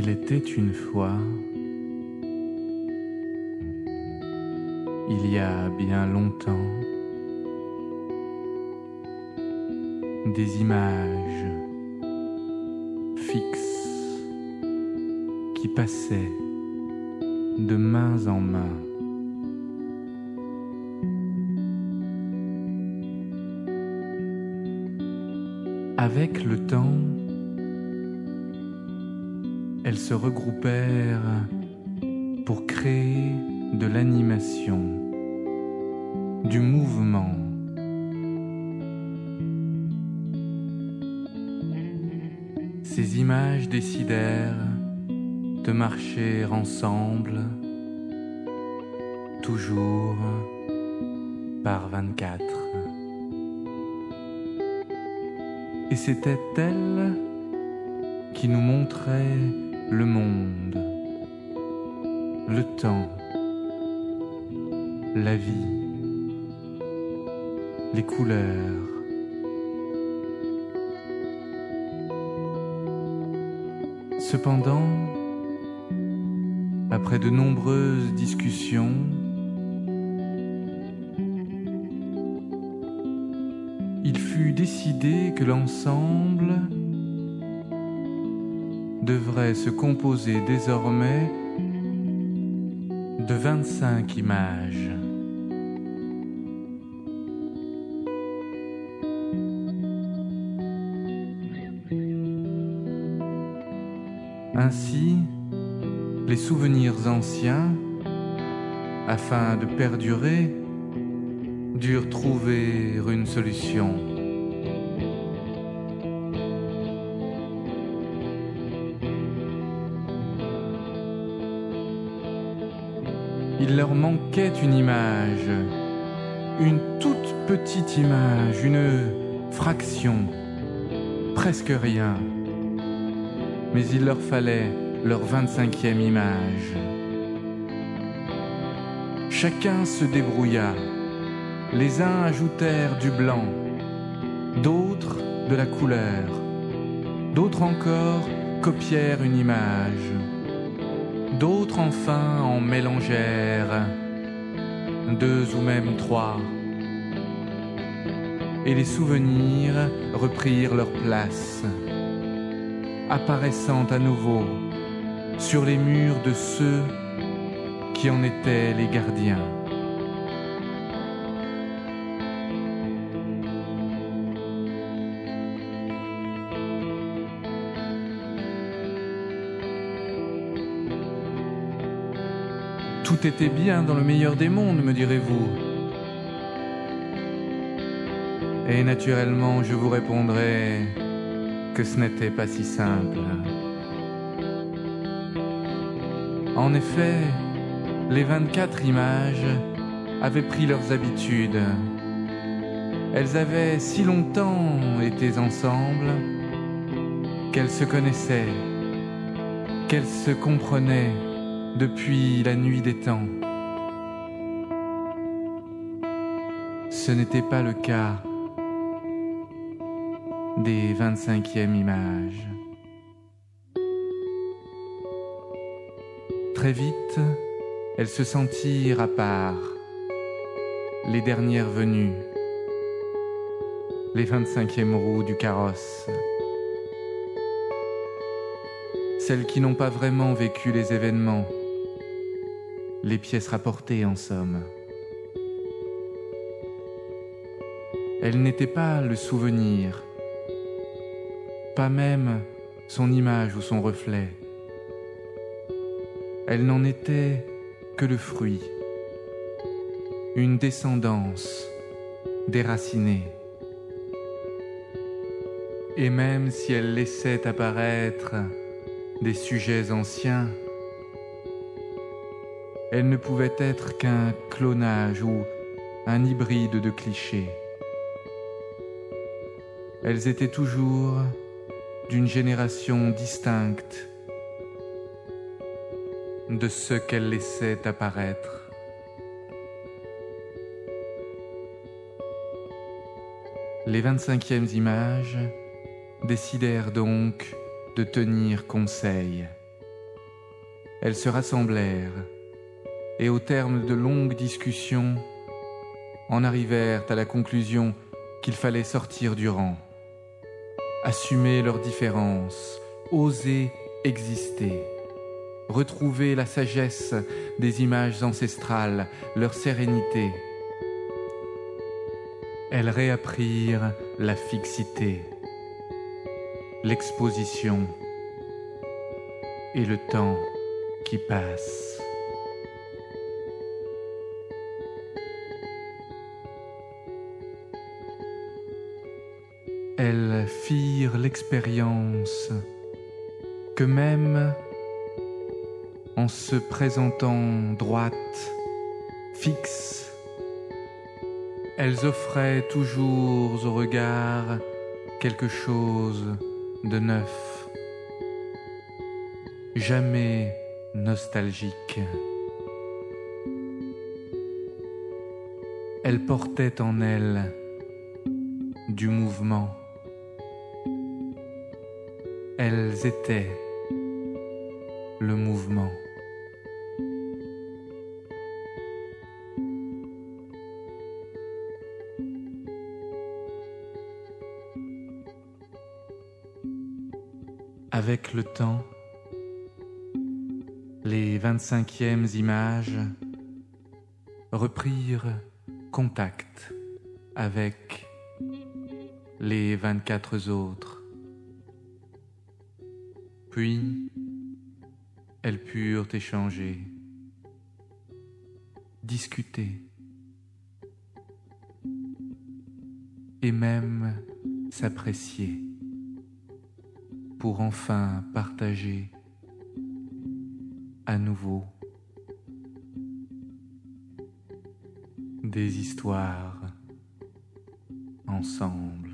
Il était une fois, il y a bien longtemps, des images fixes qui passaient de main en main. Avec le temps, elles se regroupèrent pour créer de l'animation, du mouvement. Ces images décidèrent de marcher ensemble, toujours par 24. Et c'était elle qui nous montrait le monde, le temps, la vie, les couleurs. Cependant, après de nombreuses discussions, il fut décidé que l'ensemble devrait se composer désormais de 25 images. Ainsi, les souvenirs anciens, afin de perdurer, durent trouver une solution. Il leur manquait une image, une toute petite image, une fraction, presque rien. Mais il leur fallait leur 25e image. Chacun se débrouilla. Les uns ajoutèrent du blanc, d'autres de la couleur, d'autres encore copièrent une image, d'autres enfin en mélangèrent 2 ou même 3. Et les souvenirs reprirent leur place, apparaissant à nouveau sur les murs de ceux qui en étaient les gardiens. Tout était bien dans le meilleur des mondes, me direz-vous. Et naturellement, je vous répondrai que ce n'était pas si simple. En effet, les 24 images avaient pris leurs habitudes. Elles avaient si longtemps été ensemble qu'elles se connaissaient, qu'elles se comprenaient depuis la nuit des temps. Ce n'était pas le cas des 25e images. Très vite, elles se sentirent à part, les dernières venues, les 25e roues du carrosse, celles qui n'ont pas vraiment vécu les événements, les pièces rapportées en somme. Elles n'étaient pas le souvenir, pas même son image ou son reflet. Elles n'en étaient que le fruit, une descendance déracinée. Et même si elles laissaient apparaître des sujets anciens, elles ne pouvaient être qu'un clonage ou un hybride de clichés. Elles étaient toujours d'une génération distincte de ce qu'elles laissaient apparaître. Les 25e images décidèrent donc de tenir conseil elles se rassemblèrent et au terme de longues discussions, en arrivèrent à la conclusion qu'il fallait sortir du rang, assumer leurs différences, oser exister, retrouver la sagesse des images ancestrales, leur sérénité. Elles réapprirent la fixité, l'exposition et le temps qui passe. Elles firent l'expérience que même en se présentant droites, fixes, elles offraient toujours au regard quelque chose de neuf, jamais nostalgique. Elles portaient en elles du mouvement. Elles étaient le mouvement. Avec le temps, les 25e images reprirent contact avec les 24 autres. Puis, elles purent échanger, discuter et même s'apprécier pour enfin partager à nouveau des histoires ensemble.